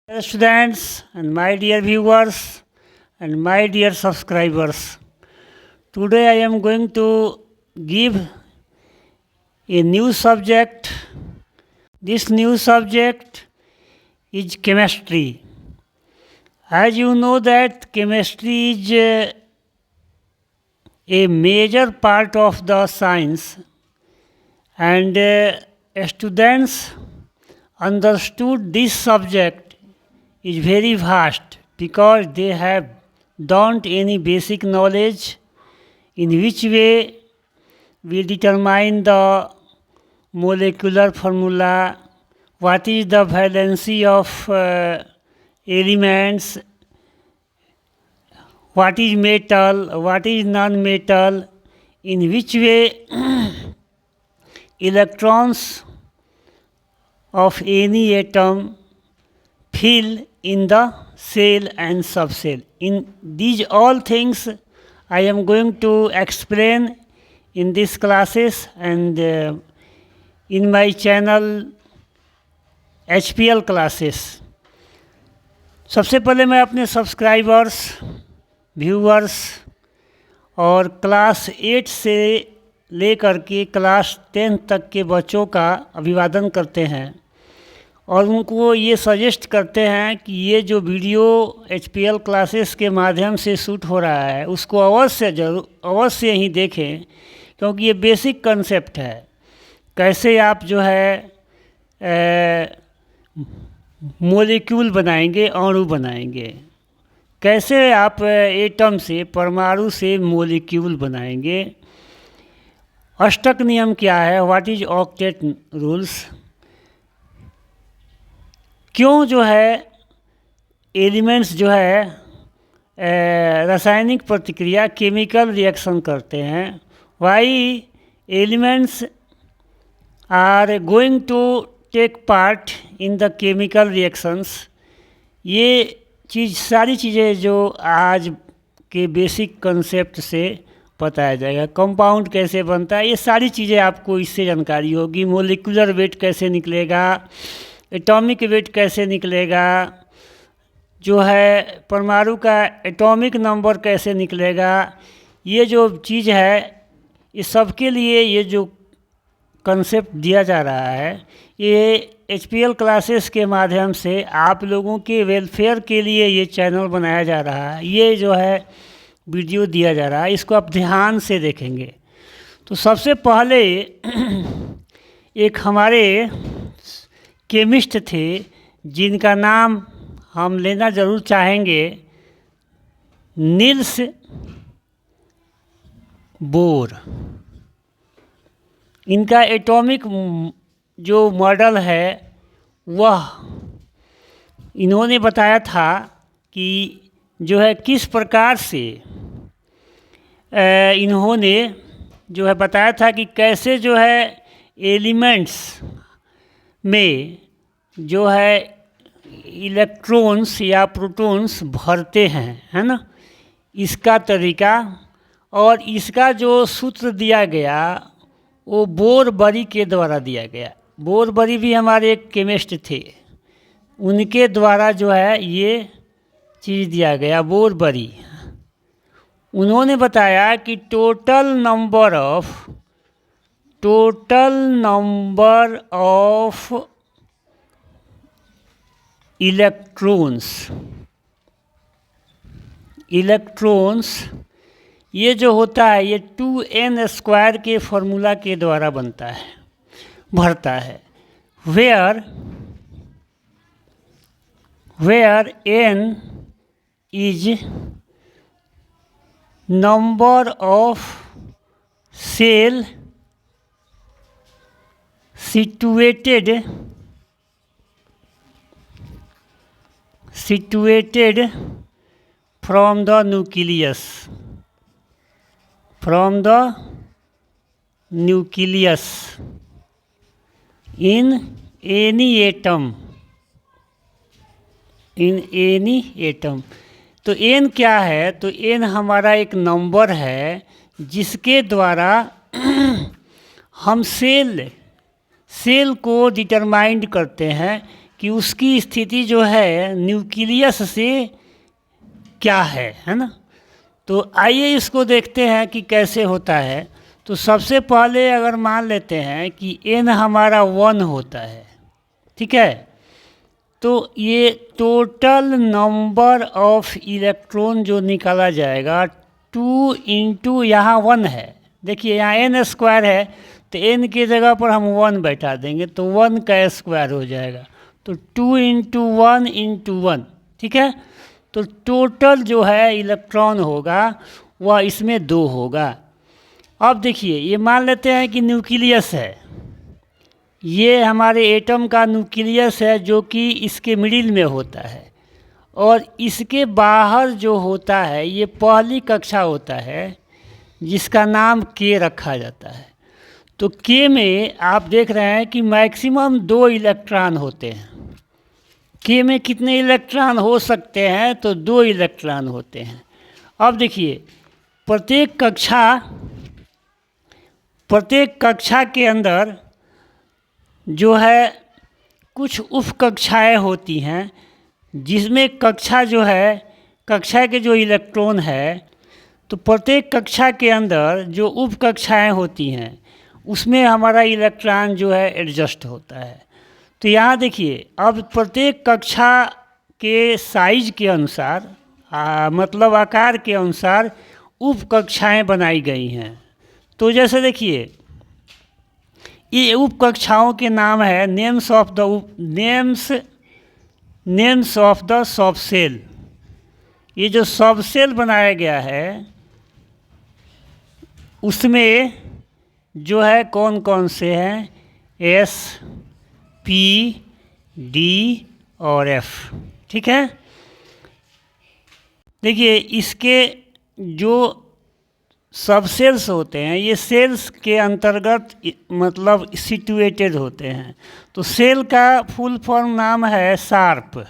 Dear students and my dear viewers and my dear subscribers, today I am going to give a new subject. This new subject is chemistry. As you know that chemistry is a major part of the science, and students understood this subject is very vast because they have don't any basic knowledge in which way we determine the molecular formula, what is the valency of elements, what is metal, what is non-metal, in which way electrons of any atom fill in the cell and subcell. In these all things I am going to explain in these classes and in my channel HPL classes. सबसे पहले मैं अपने subscribers, viewers और class 8 से लेकर के class 10 तक के बच्चों का अभिवादन करते हैं और उनको ये सजेस्ट करते हैं कि ये जो वीडियो HPL क्लासेस के माध्यम से शूट हो रहा है उसको अवश्य ही देखें, क्योंकि ये बेसिक कंसेप्ट है। कैसे आप जो है मोलिक्यूल बनाएंगे, अणु बनाएंगे, कैसे आप एटम से, परमाणु से मोलिक्यूल बनाएंगे, अष्टक नियम क्या है, व्हाट इज ऑक्टेट रूल्स, क्यों जो है एलिमेंट्स जो है रासायनिक प्रतिक्रिया केमिकल रिएक्शन करते हैं, why elements are going to take part in the chemical reactions. ये सारी चीज़ें जो आज के बेसिक कंसेप्ट से बताया जाएगा। कंपाउंड कैसे बनता है, ये सारी चीज़ें आपको इससे जानकारी होगी। मोलिकुलर वेट कैसे निकलेगा, एटॉमिक वेट कैसे निकलेगा, जो है परमाणु का एटॉमिक नंबर कैसे निकलेगा, ये जो चीज़ है इस सब के लिए ये जो कंसेप्ट दिया जा रहा है ये HPL क्लासेस के माध्यम से आप लोगों के वेलफेयर के लिए ये चैनल बनाया जा रहा है। ये जो है वीडियो दिया जा रहा है, इसको आप ध्यान से देखेंगे। तो सबसे पहले एक हमारे केमिस्ट थे जिनका नाम हम लेना ज़रूर चाहेंगे, नील्स बोर। इनका एटॉमिक जो मॉडल है वह इन्होंने बताया था कि जो है किस प्रकार से इन्होंने जो है बताया था कि कैसे जो है एलिमेंट्स में जो है इलेक्ट्रॉन्स या प्रोटॉन्स भरते हैं, है ना, इसका तरीका। और इसका जो सूत्र दिया गया वो बोरबरी के द्वारा दिया गया। बोरबरी भी हमारे एक केमिस्ट थे, उनके द्वारा जो है ये चीज़ दिया गया। बोरबरी उन्होंने बताया कि टोटल नंबर ऑफ इलेक्ट्रॉन्स ये जो होता है ये 2n² के फॉर्मूला के द्वारा भरता है, where n is number of cell situated from the nucleus in any atom। तो n क्या है, तो n हमारा एक नंबर है जिसके द्वारा हम सेल को डिटरमाइंड करते हैं कि उसकी स्थिति जो है न्यूक्लियस से क्या है ना। तो आइए इसको देखते हैं कि कैसे होता है। तो सबसे पहले अगर मान लेते हैं कि n हमारा 1 होता है, ठीक है, तो ये टोटल नंबर ऑफ इलेक्ट्रॉन जो निकाला जाएगा 2 इंटू यहाँ 1 है, देखिए यहाँ n स्क्वायर है तो n की जगह पर हम 1 बैठा देंगे तो 1 का स्क्वायर हो जाएगा, तो 2 इंटू 1 इंटू 1, ठीक है। तो टोटल जो है इलेक्ट्रॉन होगा वह इसमें 2 होगा। अब देखिए ये मान लेते हैं कि न्यूक्लियस है, ये हमारे एटम का न्यूक्लियस है जो कि इसके मिडिल में होता है, और इसके बाहर जो होता है ये पहली कक्षा होता है जिसका नाम K रखा जाता है। तो K में आप देख रहे हैं कि मैक्सिमम 2 इलेक्ट्रॉन होते हैं। K में कितने इलेक्ट्रॉन हो सकते हैं, तो 2 इलेक्ट्रॉन होते हैं। अब देखिए प्रत्येक कक्षा के अंदर जो है कुछ उप कक्षाएँ होती हैं, जिसमें कक्षा जो है, कक्षा के जो इलेक्ट्रॉन है, तो प्रत्येक कक्षा के अंदर जो उप कक्षाएँ होती हैं उसमें हमारा इलेक्ट्रॉन जो है एडजस्ट होता है। तो यहाँ देखिए अब प्रत्येक कक्षा के साइज के अनुसार मतलब आकार के अनुसार उप कक्षाएँ बनाई गई हैं। तो जैसे देखिए ये उप कक्षाओं के नाम है names of the sub cell. ये जो सब सेल बनाया गया है उसमें जो है कौन कौन से हैं, S, P, D और F, ठीक है। देखिए इसके जो सब सेल्स होते हैं ये सेल्स के अंतर्गत मतलब सिचुएटेड होते हैं। तो सेल का फुल फॉर्म नाम है शार्प,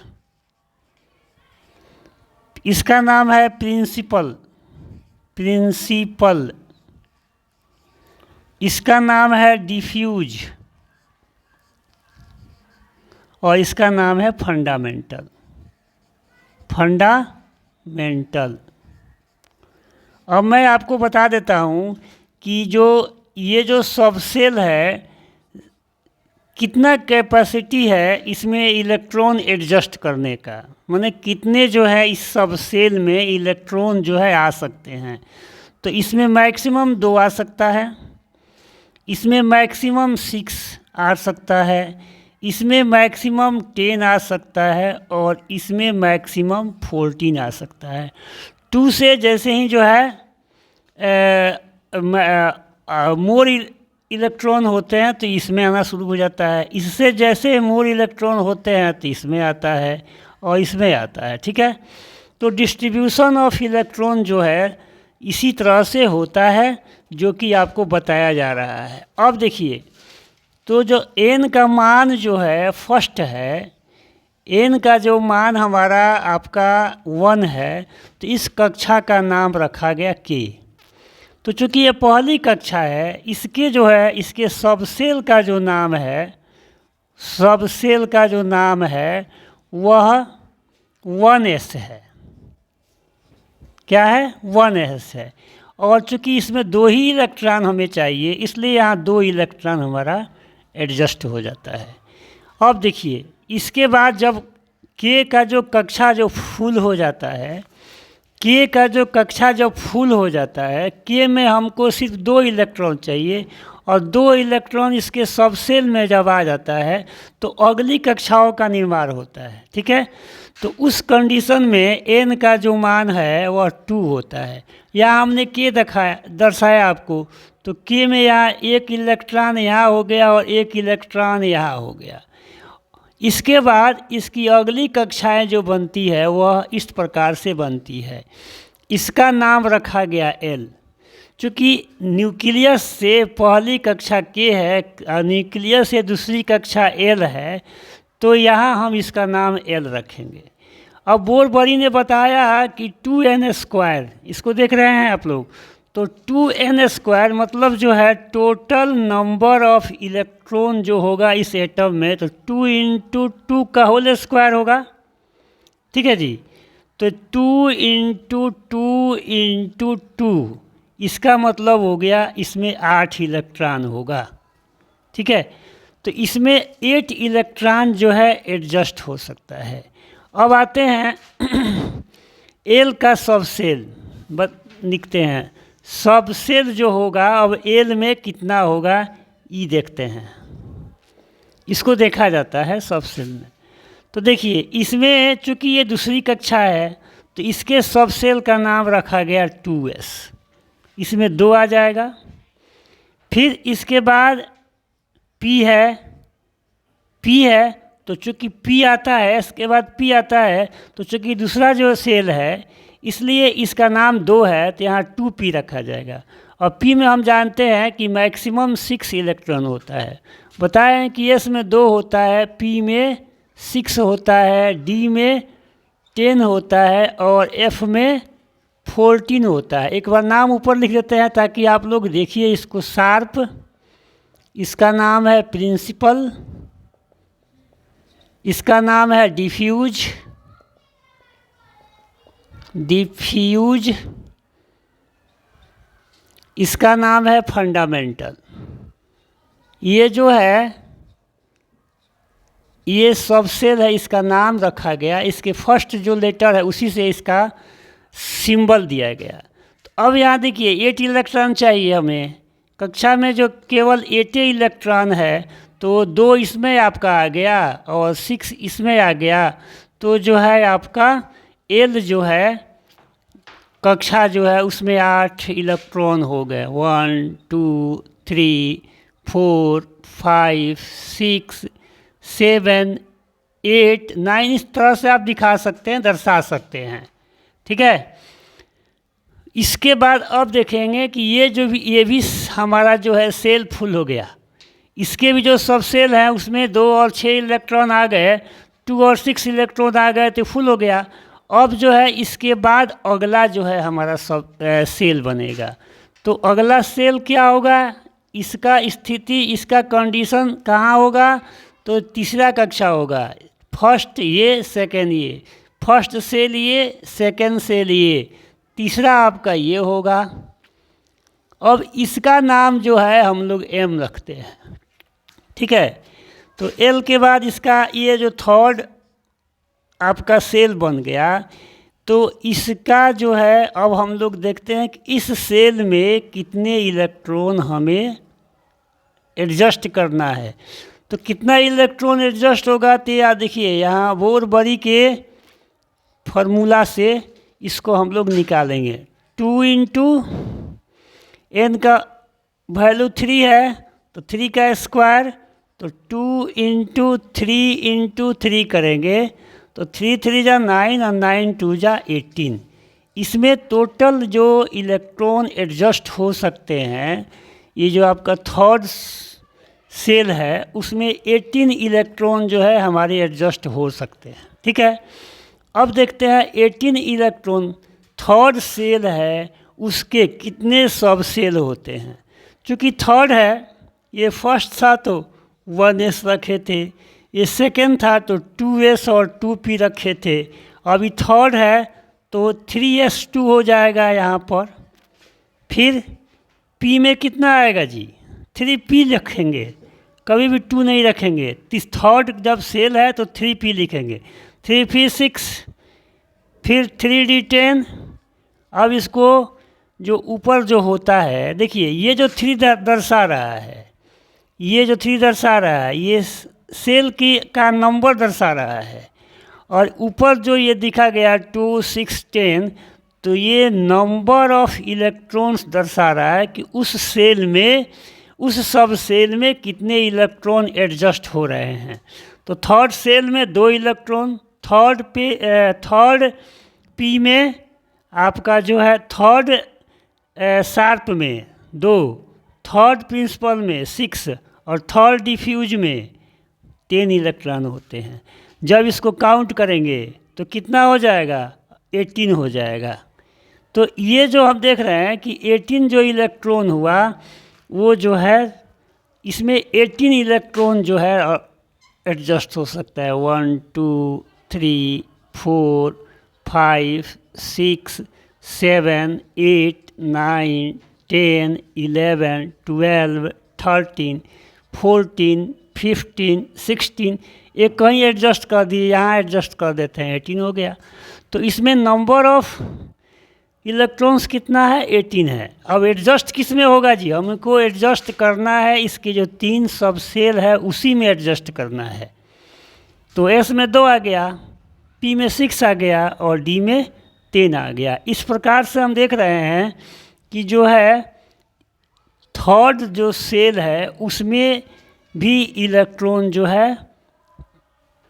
इसका नाम है प्रिंसिपल, इसका नाम है डिफ्यूज, और इसका नाम है फंडामेंटल। अब मैं आपको बता देता हूँ कि ये जो सब सेल है कितना कैपेसिटी है इसमें इलेक्ट्रॉन एडजस्ट करने का, माने कितने जो है इस सब सेल में इलेक्ट्रॉन जो है आ सकते हैं। तो इसमें मैक्सिमम 2 आ सकता है, इसमें मैक्सिमम 6 आ सकता है, इसमें मैक्सिमम 10 आ सकता है, और इसमें मैक्सिमम 14 आ सकता है। 2 से जैसे ही जो है मोर इलेक्ट्रॉन होते हैं तो इसमें आना शुरू हो जाता है, इससे जैसे मोर इलेक्ट्रॉन होते हैं तो इसमें आता है और इसमें आता है, ठीक है। तो डिस्ट्रीब्यूशन ऑफ इलेक्ट्रॉन जो है इसी तरह से होता है जो कि आपको बताया जा रहा है। अब देखिए तो जो n का मान जो है फर्स्ट है, n का जो मान हमारा आपका 1 है, तो इस कक्षा का नाम रखा गया K। तो चूँकि ये पहली कक्षा है, इसके जो है इसके सब सेल का जो नाम है वह 1s है। क्या है? 1s है। और चूँकि इसमें 2 ही इलेक्ट्रॉन हमें चाहिए इसलिए यहाँ 2 इलेक्ट्रॉन हमारा एडजस्ट हो जाता है। अब देखिए इसके बाद जब K का जो कक्षा जो फुल हो जाता है, K में हमको सिर्फ 2 इलेक्ट्रॉन चाहिए, और 2 इलेक्ट्रॉन इसके सब सेल में जब आ जाता है तो अगली कक्षाओं का निर्माण होता है, ठीक है। तो उस कंडीशन में n का जो मान है वह 2 होता है। यहाँ हमने K दर्शाया आपको, तो K में यहाँ 1 इलेक्ट्रॉन यहाँ हो गया और 1 इलेक्ट्रॉन यहाँ हो गया। इसके बाद इसकी अगली कक्षाएं जो बनती है वह इस प्रकार से बनती है। इसका नाम रखा गया L। चूँकि न्यूक्लियस से पहली कक्षा K है और न्यूक्लियस से दूसरी कक्षा L है, तो यहाँ हम इसका नाम L रखेंगे। अब बोरबरी ने बताया कि 2n स्क्वायर, इसको देख रहे हैं आप लोग, तो 2n² मतलब जो है टोटल नंबर ऑफ इलेक्ट्रॉन जो होगा इस एटम में, तो 2 × 2 का होल स्क्वायर होगा। ठीक है जी, तो 2 × 2 × 2 इसका मतलब हो गया इसमें 8 इलेक्ट्रॉन होगा। ठीक है, तो इसमें 8 इलेक्ट्रॉन जो है एडजस्ट हो सकता है। अब आते हैं एल का सब सेल लिखते हैं। सब सेल जो होगा अब एल में कितना होगा ई देखते हैं, इसको देखा जाता है सब सेल में। तो देखिए इसमें चूंकि ये दूसरी कक्षा है तो इसके सब सेल का नाम रखा गया 2s, इसमें 2 आ जाएगा। फिर इसके बाद p है तो चूंकि p आता है, इसके बाद p आता है, तो चूंकि दूसरा जो सेल है इसलिए इसका नाम 2 है तो यहाँ 2p रखा जाएगा। और p में हम जानते हैं कि मैक्सिमम 6 इलेक्ट्रॉन होता है। बताएं कि s में 2 होता है, p में 6 होता है, d में 10 होता है और f में 14 होता है। एक बार नाम ऊपर लिख देते हैं ताकि आप लोग देखिए इसको शार्प। इसका नाम है प्रिंसिपल, इसका नाम है डिफ्यूज, इसका नाम है फंडामेंटल। ये जो है ये सब सेल है, इसका नाम रखा गया, इसके फर्स्ट जो लेटर है उसी से इसका सिंबल दिया गया। तो अब यहाँ देखिए 8 इलेक्ट्रॉन चाहिए हमें। कक्षा में जो केवल 8 इलेक्ट्रॉन है तो 2 इसमें आपका आ गया और 6 इसमें आ गया, तो जो है आपका एल जो है कक्षा जो है उसमें 8 इलेक्ट्रॉन हो गए। 1 2 3 4 5 6 7 8 9 इस तरह से आप दिखा सकते हैं, दर्शा सकते हैं। ठीक है, इसके बाद अब देखेंगे कि ये भी हमारा जो है सेल फुल हो गया। इसके भी जो सब सेल हैं उसमें 2 और 6 इलेक्ट्रॉन आ गए, 2 और 6 इलेक्ट्रॉन आ गए तो फुल हो गया। अब जो है इसके बाद अगला जो है हमारा सब सेल बनेगा। तो अगला सेल क्या होगा, इसका स्थिति, इसका कंडीशन कहाँ होगा, तो तीसरा कक्षा होगा। फर्स्ट ये, सेकेंड ये, फर्स्ट सेल ये, सेकेंड सेल ये, तीसरा आपका ये होगा। अब इसका नाम जो है हम लोग एम रखते हैं। ठीक है, तो एल के बाद इसका ये जो थर्ड आपका सेल बन गया, तो इसका जो है अब हम लोग देखते हैं कि इस सेल में कितने इलेक्ट्रॉन हमें एडजस्ट करना है। तो कितना इलेक्ट्रॉन एडजस्ट होगा तो या देखिए यहाँ बोर बरी के फॉर्मूला से इसको हम लोग निकालेंगे। 2 × n का वैल्यू 3 है तो 3 का स्क्वायर, तो 2 × 3 × 3 करेंगे तो 3 3 जा 9 और 9 2 जा 18। इसमें टोटल जो इलेक्ट्रॉन एडजस्ट हो सकते हैं, ये जो आपका थर्ड सेल है उसमें 18 इलेक्ट्रॉन जो है हमारे एडजस्ट हो सकते हैं। ठीक है, अब देखते हैं 18 इलेक्ट्रॉन थर्ड सेल है उसके कितने सब सेल होते हैं। चूँकि थर्ड है, ये फर्स्ट था तो 1s रखे थे, ये सेकेंड था तो 2s और 2p रखे थे, अभी थर्ड है तो 3s2 हो जाएगा यहाँ पर। फिर p में कितना आएगा जी, 3p रखेंगे, कभी भी 2 नहीं रखेंगे। थर्ड जब सेल है तो 3p लिखेंगे, 3p 6, फिर 3d10। अब इसको जो ऊपर जो होता है देखिए, ये जो 3 दर्शा रहा है, ये जो 3 दर्शा रहा है ये सेल का नंबर दर्शा रहा है, और ऊपर जो ये दिखा गया 2 6 10, तो ये नंबर ऑफ इलेक्ट्रॉन्स दर्शा रहा है कि उस सेल में, उस सब सेल में कितने इलेक्ट्रॉन एडजस्ट हो रहे हैं। तो थर्ड सेल में 2 इलेक्ट्रॉन, थर्ड पी में आपका जो है थर्ड शार्प में 2, थर्ड प्रिंसिपल में 6 और थर्ड डिफ्यूज में 10 इलेक्ट्रॉन होते हैं। जब इसको काउंट करेंगे तो कितना हो जाएगा, 18 हो जाएगा। तो ये जो हम देख रहे हैं कि 18 जो इलेक्ट्रॉन हुआ वो जो है इसमें 18 इलेक्ट्रॉन जो है एडजस्ट हो सकता है। 1 2 3 4 5 6 7 8 9 10 11 12 13 14 15 16, एक कहीं एडजस्ट कर दिए, यहाँ एडजस्ट कर देते हैं, 18 हो गया। तो इसमें नंबर ऑफ इलेक्ट्रॉन्स कितना है? 18 है। अब एडजस्ट किस में होगा जी? हमको एडजस्ट करना है इसके जो 3 सब सेल है उसी में एडजस्ट करना है। तो एस में 2 आ गया, पी में 6 आ गया और डी में 10 आ गया। इस प्रकार से हम देख रहे हैं कि जो है थर्ड जो सेल है उसमें भी इलेक्ट्रॉन जो है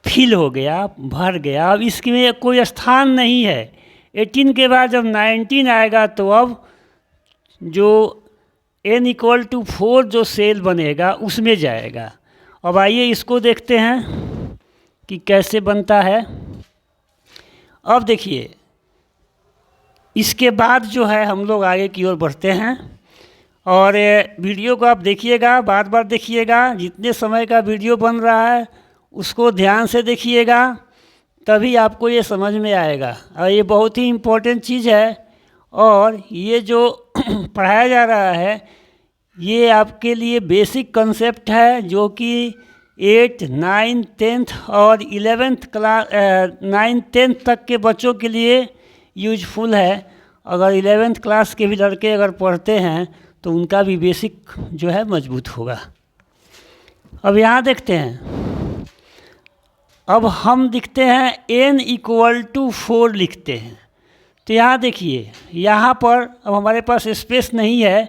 फिल हो गया, भर गया। अब इसमें कोई स्थान नहीं है। 18 के बाद जब 19 आएगा तो अब जो n=4 जो सेल बनेगा उसमें जाएगा। अब आइए इसको देखते हैं कि कैसे बनता है। अब देखिए इसके बाद जो है हम लोग आगे की ओर बढ़ते हैं और वीडियो को आप देखिएगा, बार बार देखिएगा। जितने समय का वीडियो बन रहा है उसको ध्यान से देखिएगा, तभी आपको ये समझ में आएगा। और ये बहुत ही इम्पोर्टेंट चीज़ है और ये जो पढ़ाया जा रहा है ये आपके लिए बेसिक कंसेप्ट है जो कि 8, 9, 10th और 11th क्लास 9, 10th तक के बच्चों के लिए यूजफुल है। अगर 11th क्लास के भी लड़के अगर पढ़ते हैं तो उनका भी बेसिक जो है मजबूत होगा। अब यहाँ देखते हैं, अब हम लिखते हैं n=4 लिखते हैं। तो यहाँ देखिए, यहाँ पर अब हमारे पास स्पेस नहीं है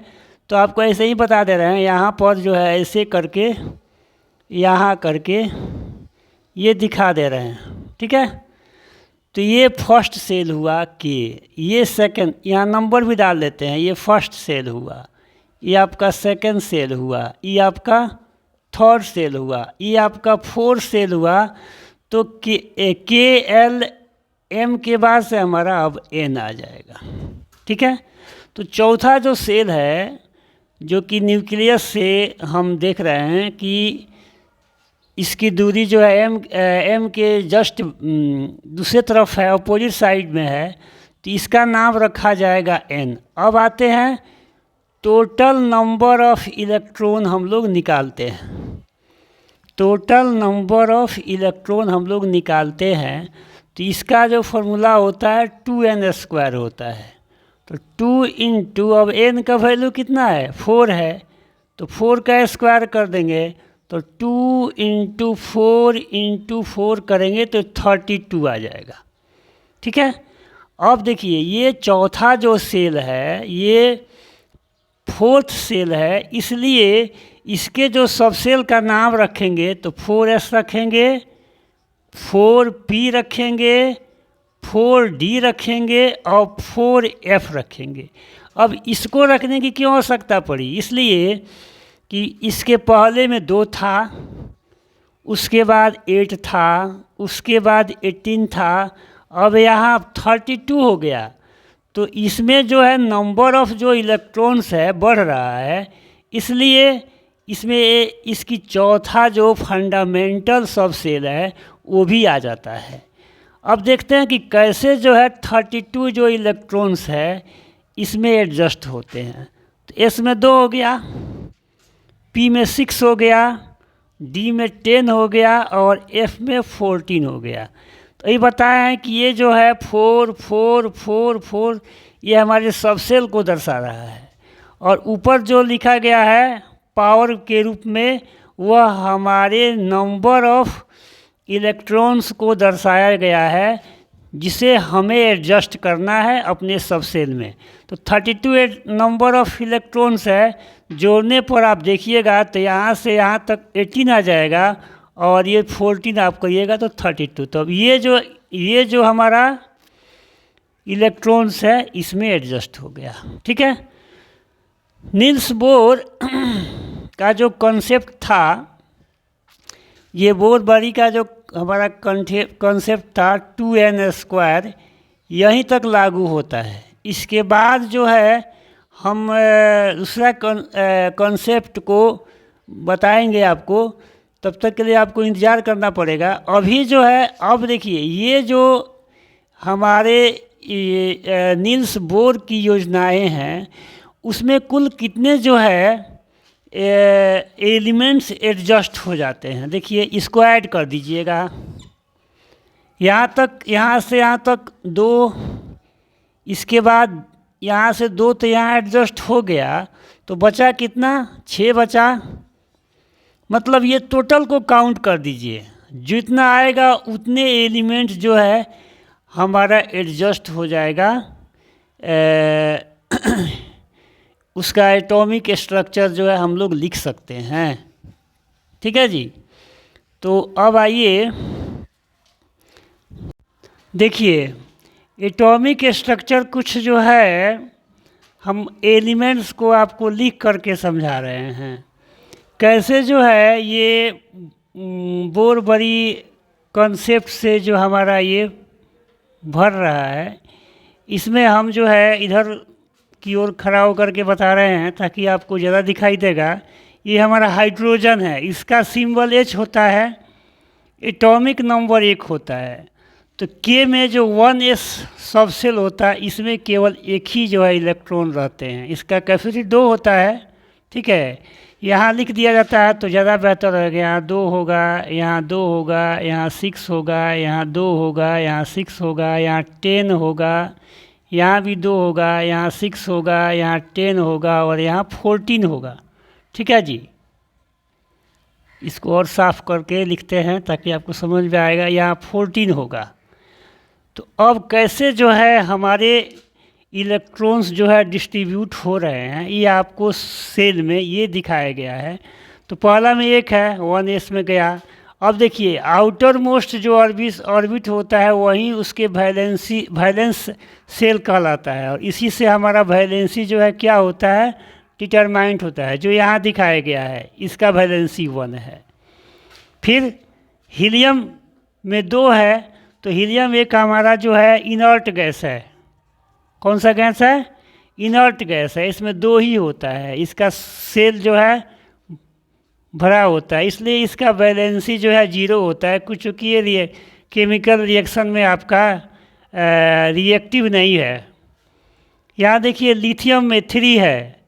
तो आपको ऐसे ही बता दे रहे हैं। यहाँ पर जो है ऐसे करके यहाँ करके ये दिखा दे रहे हैं, ठीक है। तो ये फर्स्ट सेल हुआ के, ये सेकंड, यहाँ नंबर भी डाल देते हैं। ये फर्स्ट सेल हुआ, ये आपका सेकंड सेल हुआ, ये आपका थर्ड सेल हुआ, ये आपका फोर्थ सेल हुआ। तो के एल एम के बाद से हमारा अब एन आ जाएगा, ठीक है। तो चौथा जो सेल है जो कि न्यूक्लियस से हम देख रहे हैं कि इसकी दूरी जो है एम के जस्ट दूसरे तरफ है, अपोजिट साइड में है, तो इसका नाम रखा जाएगा एन। अब आते हैं टोटल नंबर ऑफ इलेक्ट्रॉन हम लोग निकालते हैं। टोटल नंबर ऑफ इलेक्ट्रॉन हम लोग निकालते हैं तो इसका जो फॉर्मूला होता है 2n² होता है। तो 2 × अब n का वैल्यू कितना है? 4 है, तो 4 का स्क्वायर कर देंगे तो 2 × 4 × 4 करेंगे तो 32 आ जाएगा, ठीक है। अब देखिए ये चौथा जो सेल है ये फोर्थ सेल है, इसलिए इसके जो सब सेल का नाम रखेंगे तो 4s रखेंगे, 4p रखेंगे, 4d रखेंगे और 4f रखेंगे। अब इसको रखने की क्यों आवश्यकता पड़ी? इसलिए कि इसके पहले में 2 था, उसके बाद 8 था, उसके बाद 18 था, अब यहाँ 32 हो गया। तो इसमें जो है नंबर ऑफ जो इलेक्ट्रॉन्स है बढ़ रहा है, इसलिए इसमें इसकी चौथा जो फंडामेंटल सब सेल है वो भी आ जाता है। अब देखते हैं कि कैसे जो है 32 जो इलेक्ट्रॉन्स है इसमें एडजस्ट होते हैं। तो एस में 2 हो गया, पी में 6 हो गया, डी में 10 हो गया और एफ में 14 हो गया। तो ये बताया है कि ये जो है 4 4 4 4 ये हमारे सब सेल को दर्शा रहा है। और ऊपर जो लिखा गया है पावर के रूप में वह हमारे नंबर ऑफ इलेक्ट्रॉन्स को दर्शाया गया है जिसे हमें एडजस्ट करना है अपने सब सेल में। तो 32 नंबर ऑफ इलेक्ट्रॉन्स है, जोड़ने पर आप देखिएगा तो यहाँ से यहाँ तक 18 आ जाएगा और ये 14 आप करिएगा तो 32। तो अब ये जो हमारा इलेक्ट्रॉन्स है इसमें एडजस्ट हो गया, ठीक है। नील्स बोर का जो कॉन्सेप्ट था, ये बोर बारी का जो हमारा कॉन्सेप्ट था 2n², यहीं तक लागू होता है। इसके बाद जो है हम दूसरा कॉन्सेप्ट को बताएंगे आपको। तब तक के लिए आपको इंतज़ार करना पड़ेगा। अभी जो है, अब देखिए ये जो हमारे नील्स बोर की योजनाएं हैं, उसमें कुल कितने जो है एलिमेंट्स एडजस्ट हो जाते हैं। देखिए इसको ऐड कर दीजिएगा, यहाँ तक, यहाँ से यहाँ तक 2, इसके बाद यहाँ से 2 तो यहाँ एडजस्ट हो गया, तो बचा कितना, 6 बचा। मतलब ये टोटल को काउंट कर दीजिए, जितना आएगा उतने एलिमेंट जो है हमारा एडजस्ट हो जाएगा। उसका एटॉमिक स्ट्रक्चर जो है हम लोग लिख सकते हैं। ठीक है जी। तो अब आइए देखिए, एटॉमिक स्ट्रक्चर कुछ जो है हम एलिमेंट्स को आपको लिख करके समझा रहे हैं। कैसे जो है ये बोरबरी कॉन्सेप्ट से जो हमारा ये भर रहा है, इसमें हम जो है इधर की ओर खड़ा होकर के बता रहे हैं ताकि आपको ज़्यादा दिखाई देगा। ये हमारा हाइड्रोजन है, इसका सिंबल H होता है, एटॉमिक नंबर 1 होता है। तो K में जो 1s सबसेल होता है, इसमें केवल एक ही जो है इलेक्ट्रॉन रहते हैं। इसका कैपेसिटी 2 होता है। ठीक है, यहाँ लिख दिया जाता है तो ज़्यादा बेहतर रहेगा। यहाँ 2 होगा, यहाँ 2 होगा, यहाँ 6 होगा, यहाँ 2 होगा, यहाँ 6 होगा, यहाँ 10 होगा, यहाँ भी 2 होगा, यहाँ 6 होगा, यहाँ 10 होगा और यहाँ 14 होगा। ठीक है जी। इसको और साफ करके लिखते हैं ताकि आपको समझ में आएगा। यहाँ 14 होगा। तो अब कैसे जो है हमारे इलेक्ट्रॉन्स जो है डिस्ट्रीब्यूट हो रहे हैं, ये आपको सेल में ये दिखाया गया है। तो पहला में 1 है, 1s में गया। अब देखिए आउटर मोस्ट जो ऑर्बिट होता है वहीं उसके वैलेंस सेल कहलाता है, और इसी से हमारा वैलेंसी जो है क्या होता है, डिटरमाइंड होता है। जो यहाँ दिखाया गया है इसका वैलेंसी 1 है। फिर हीलियम में 2 है, तो हीलियम एक हमारा जो है इनर्ट गैस है। कौन सा गैस है, इनर्ट गैस है। इसमें 2 ही होता है, इसका सेल जो है भरा होता है, इसलिए इसका वैलेंसी जो है 0 होता है। कुछ चूँकि ये केमिकल रिएक्शन में आपका रिएक्टिव नहीं है। यहाँ देखिए लिथियम में 3 है,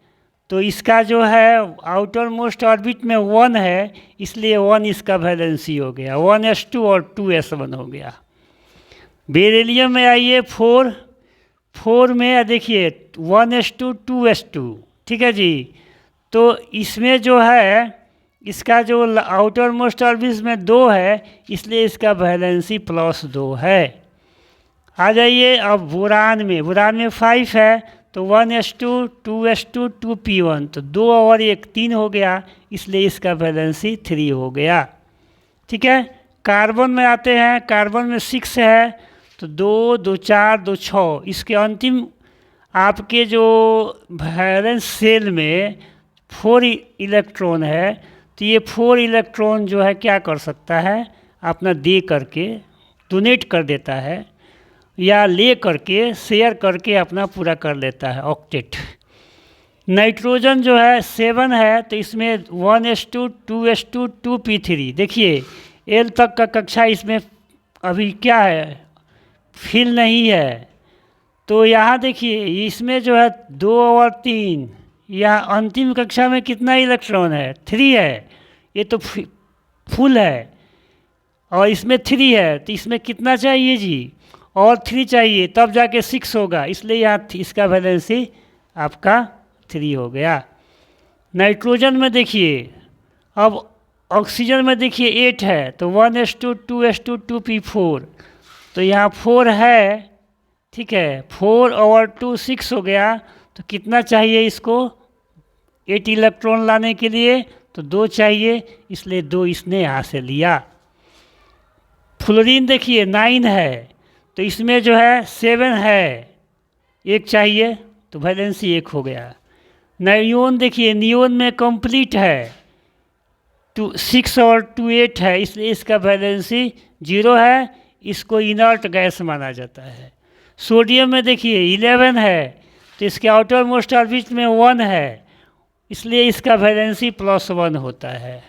तो इसका जो है आउटर मोस्ट ऑर्बिट में 1 है, इसलिए 1 इसका वैलेंसी हो गया, 1s2 और 2s1 हो गया। बेरिलियम में आइए 4 में देखिए 1s2 2s2। ठीक है जी। तो इसमें जो है इसका जो आउटर मोस्ट ऑर्बिट में 2 है, इसलिए इसका वैलेंसी +2 है। आ जाइए अब बोरान में 5 है, तो 1s2 2s2 2p1, तो 2 और 1 3 हो गया, इसलिए इसका वैलेंसी 3 हो गया। ठीक है। कार्बन में आते हैं, कार्बन में 6 है, तो 2 2 4 2 6। इसके अंतिम आपके जो वैलेंस सेल में 4 इलेक्ट्रॉन है, तो ये 4 इलेक्ट्रॉन जो है क्या कर सकता है, अपना दे करके डोनेट कर देता है, या ले करके शेयर करके अपना पूरा कर लेता है ऑक्टेट। नाइट्रोजन जो है 7 है, तो इसमें 1s2 2s2 2p3। देखिए एल तक का कक्षा इसमें अभी क्या है, फिल नहीं है। तो यहाँ देखिए इसमें जो है 2 और 3, यहाँ अंतिम कक्षा में कितना इलेक्ट्रॉन है, 3 है। ये तो फुल है, और इसमें 3 है, तो इसमें कितना चाहिए जी, और 3 चाहिए, तब जाके 6 होगा, इसलिए यहाँ इसका वैलेंसी आपका 3 हो गया। नाइट्रोजन में देखिए, अब ऑक्सीजन में देखिए 8 है, तो 1s2 2s2 2p4, तो यहाँ 4 है। ठीक है, 4 और 2 6 हो गया, तो कितना चाहिए इसको 8 इलेक्ट्रॉन लाने के लिए, तो 2 चाहिए, इसलिए 2 इसने यहाँ से लिया। फ्लोरीन देखिए 9 है, तो इसमें जो है 7 है, 1 चाहिए, तो वैलेंसी 1 हो गया। नियोन देखिए, नियोन में कंप्लीट है, 6 और 2 8 है, इसलिए इसका वैलेंसी 0 है। इसको इनर्ट गैस माना जाता है। सोडियम में देखिए 11 है, तो इसके आउटर मोस्ट ऑर्बिट में 1 है, इसलिए इसका वैलेंसी +1 होता है।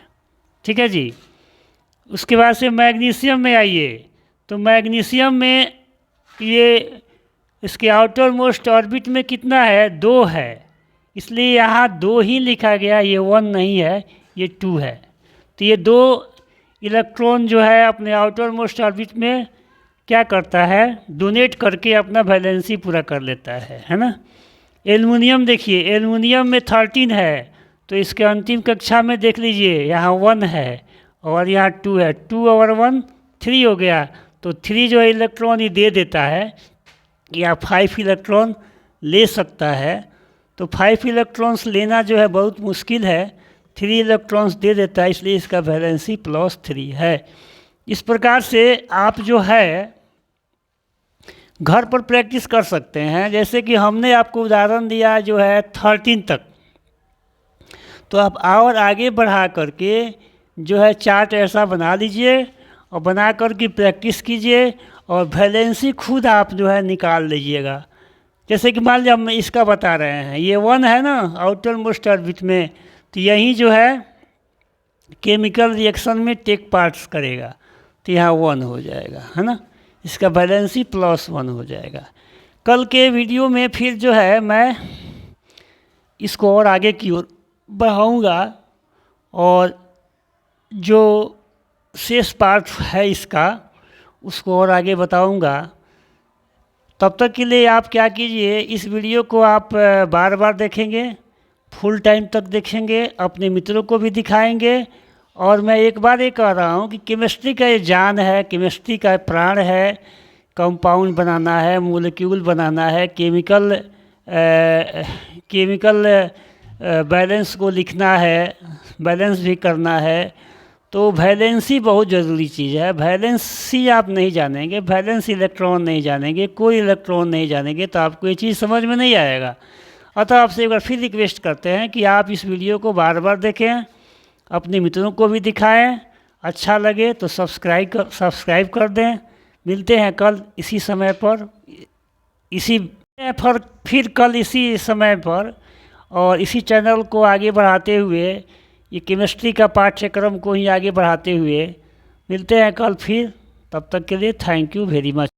ठीक है जी। उसके बाद से मैग्नीशियम में आइए, तो मैग्नीशियम में ये इसके आउटर मोस्ट ऑर्बिट में कितना है, 2 है, इसलिए यहाँ 2 ही लिखा गया, ये 1 नहीं है, ये 2 है। तो ये 2 इलेक्ट्रॉन जो है अपने आउटर मोस्ट ऑर्बिट में क्या करता है, डोनेट करके अपना वैलेंसी पूरा कर लेता है ना। एल्युमिनियम देखिए, एल्युमिनियम में 13 है, तो इसके अंतिम कक्षा में देख लीजिए यहाँ 1 है और यहाँ 2 है, 2 और 1 3 हो गया, तो 3 जो है इलेक्ट्रॉन ही दे देता है, या 5 इलेक्ट्रॉन ले सकता है। तो 5 इलेक्ट्रॉन्स लेना जो है बहुत मुश्किल है, 3 इलेक्ट्रॉन्स दे देता है, इसलिए इसका वैलेंसी +3 है। इस प्रकार से आप जो है घर पर प्रैक्टिस कर सकते हैं। जैसे कि हमने आपको उदाहरण दिया जो है 13 तक, तो आप और आगे बढ़ा करके जो है चार्ट ऐसा बना लीजिए और बना कर के प्रैक्टिस कीजिए और वैलेंसी खुद आप जो है निकाल लीजिएगा। जैसे कि मान लीजिए हम इसका बता रहे हैं, ये 1 है ना आउटर मोस्ट ऑर्बिट में, तो यही जो है केमिकल रिएक्शन में टेक पार्ट्स करेगा, तो यहाँ 1 हो जाएगा, है ना, इसका वैलेंसी +1 हो जाएगा। कल के वीडियो में फिर जो है मैं इसको और आगे की ओर बढ़ाऊँगा और जो शेष पार्ट है इसका उसको और आगे बताऊंगा। तब तक के लिए आप क्या कीजिए, इस वीडियो को आप बार बार देखेंगे, फुल टाइम तक देखेंगे, अपने मित्रों को भी दिखाएंगे। और मैं एक बार ये कह रहा हूँ कि केमिस्ट्री का ये जान है, केमिस्ट्री का प्राण है। कंपाउंड बनाना है, मोलिक्यूल बनाना है, केमिकल बैलेंस को लिखना है, बैलेंस भी करना है। तो वैलेंसी बहुत ज़रूरी चीज़ है। वैलेंसी आप नहीं जानेंगे, वैलेंस इलेक्ट्रॉन नहीं जानेंगे, कोई इलेक्ट्रॉन नहीं जानेंगे, तो आपको ये चीज़ समझ में नहीं आएगा। अतः आपसे एक बार फिर रिक्वेस्ट करते हैं कि आप इस वीडियो को बार बार देखें, अपने मित्रों को भी दिखाएं, अच्छा लगे तो सब्सक्राइब कर दें। मिलते हैं कल इसी समय पर, फिर कल इसी समय पर, और इसी चैनल को आगे बढ़ाते हुए, ये केमिस्ट्री का पाठ्यक्रम को ही आगे बढ़ाते हुए मिलते हैं कल फिर। तब तक के लिए थैंक यू वेरी मच।